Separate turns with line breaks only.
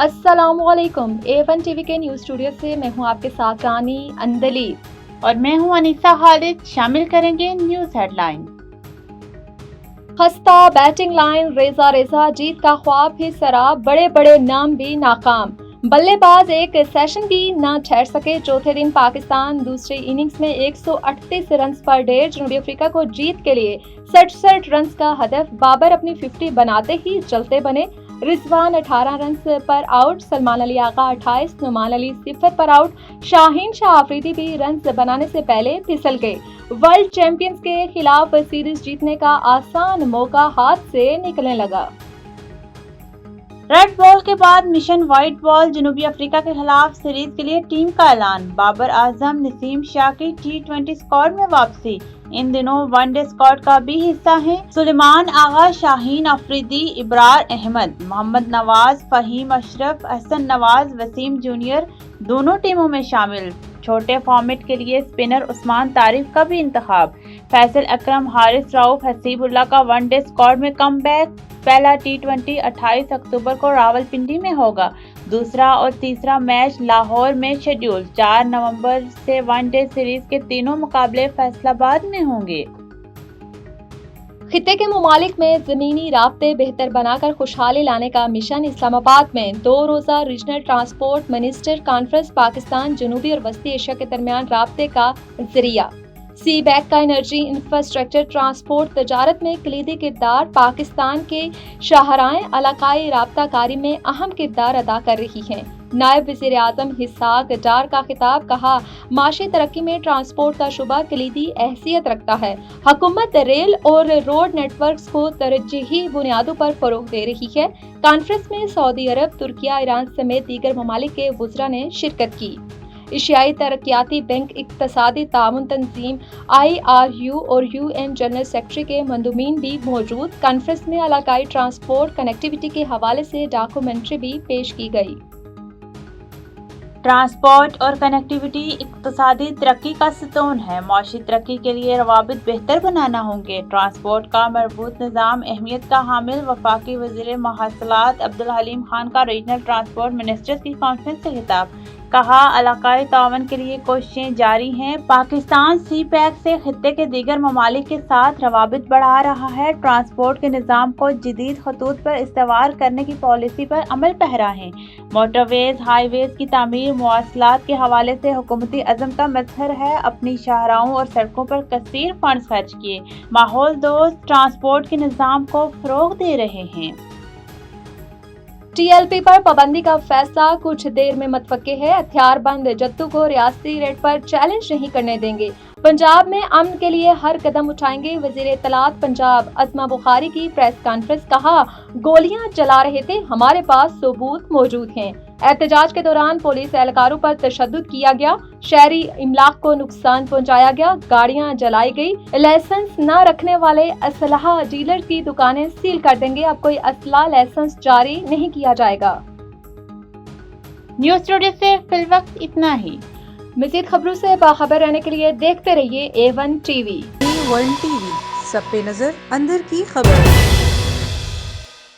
अस्सलाम वालेकुम। A1 TV के न्यूज़ स्टूडियो से मैं हूं आपके साथ रानी अंदली
और मैं हूं अनीसा खालिद। शामिल करेंगे न्यूज़ हेडलाइन।
खस्ता बैटिंग लाइन, रेजा जीत का ख्वाब ही सराब, बड़े बड़े नाम भी नाकाम। बल्लेबाज एक सेशन भी न ठहर सके। चौथे दिन पाकिस्तान दूसरी इनिंग्स में 138 रन पर ढेर। जनूबी अफ्रीका को जीत के लिए 67 रन का हदफ। बाबर अपनी 50 बनाते ही चलते बने। रिजवान 18 रन पर आउट। सलमान अली आगा 28, नुमान अली 0 पर आउट। शाहीन शाह आफरीदी भी रन बनाने से पहले फिसल गए। वर्ल्ड चैंपियंस के खिलाफ सीरीज जीतने का आसान मौका हाथ से निकलने लगा।
रेड बॉल के बाद मिशन व्हाइट बॉल, जनूबी अफ्रीका के खिलाफ सीरीज के लिए टीम का ऐलान। बाबर आजम, नसीम शाह की T20 स्क्वाड में वापसी। इन दिनों वनडे स्क्वाड का भी हिस्सा हैं सुलेमान आगा, शाहीन अफरीदी, इब्रार अहमद, मोहम्मद नवाज, फहीम अशरफ, हसन नवाज, वसीम जूनियर दोनों टीमों में शामिल। छोटे फॉर्मेट के लिए स्पिनर उस्मान तारिक का भी इंतखाब। फैसल अकरम, हारिस राउफ, हसीबुल्लाह का वनडे स्क्वाड में कमबैक। पहला T20 28 अक्टूबर को रावलपिंडी में होगा। दूसरा और तीसरा मैच लाहौर में शेड्यूल। 4 नवंबर से वनडे सीरीज के तीनों मुकाबले फैसलाबाद में होंगे।
खित्ते के ममालिक में ज़मीनी राब्ते बेहतर बनाकर खुशहाली लाने का मिशन। इस्लामाबाद में 2 रोज़ा regional transport minister conference Pakistan, जनूबी और वस्ती एशिया के दरमियान राब्ते का जरिया। सी बैक का एनर्जी, इंफ्रास्ट्रक्चर, ट्रांसपोर्ट, तजारत में कलीदी किरदार। पाकिस्तान के शाहराएं इलाकाई राब्ताकारी में अहम किरदार अदा कर रही हैं। नायब वज़ीर आज़म इसहाक डार का खिताब। कहा, माशी तरक्की में ट्रांसपोर्ट का शुबा कलीदी अहमियत रखता है। हुकूमत रेल और रोड नेटवर्क्स को तरजीही बुनियादों पर फरोग दे रही है। कॉन्फ्रेंस में सऊदी अरब, तुर्किया, ईरान समेत दीगर ममालिक के वुज़रा ने शिरकत की। एशियाई तरक्याती बैंक, इक्तसादी ताउन तंजीम IRU और UN जनरल सेक्रेटरी के मंदूबीन भी मौजूद। कॉन्फ्रेंस में इलाकाई ट्रांसपोर्ट कनेक्टिविटी के हवाले से डॉक्यूमेंट्री भी पेश की गई।
ट्रांसपोर्ट और कनेक्टिविटी इक्तसादी तरक्की का सतून है। माशी तरक्की के लिए रवाबित बेहतर बनाना होंगे। ट्रांसपोर्ट का मरबूत निज़ाम अहमियत का हामिल। वफाकी वज़ीर मवासलात अब्दुल हलीम खान का रीजनल ट्रांसपोर्ट मिनिस्टर्स की कॉन्फ्रेंस से खिताब। कहा, इलाकाई तावन के लिए कोशिशें जारी हैं। पाकिस्तान सी पैक से खित्ते के दीगर ममालिक के साथ रवाबित बढ़ा रहा है। ट्रांसपोर्ट के निज़ाम को जदीद खतूत पर इस्तेवार करने की पॉलिसी पर अमल पैरा है। मोटरवेज, हाईवेज की तामीर, मवासलात के हवाले से हुकूमती अज़म का मजहर है। अपनी शाहराहों और सड़कों पर कसीर फंड खर्च किए माहौल दोस्त ट्रांसपोर्ट के निज़ाम को फरोग दे रहे हैं।
TLP पर पाबंदी का फैसला कुछ देर में मतवक्के है। हथियारबंद जत्थों को रियासती रेट पर चैलेंज नहीं करने देंगे। पंजाब में अमन के लिए हर कदम उठाएंगे। वज़ीर इत्तलात पंजाब अज़मा बुखारी की प्रेस कॉन्फ्रेंस। कहा, गोलियां चला रहे थे, हमारे पास सबूत मौजूद हैं। एहतजाज के दौरान पुलिस एहलकारों पर तशद्दुद किया गया। शहरी इमलाक को नुकसान पहुंचाया गया। गाड़ियां जलाई गई। लाइसेंस न रखने वाले असलहा डीलर की दुकानें सील कर देंगे। अब कोई असला लाइसेंस जारी नहीं किया जाएगा।
न्यूज़ स्टूडियो से फिलवक्त इतना ही।
मज़ीद खबरों से बाखबर रहने के लिए देखते रहिए A1 टीवी।
A1 टीवी, सब पे नजर, अंदर की खबर।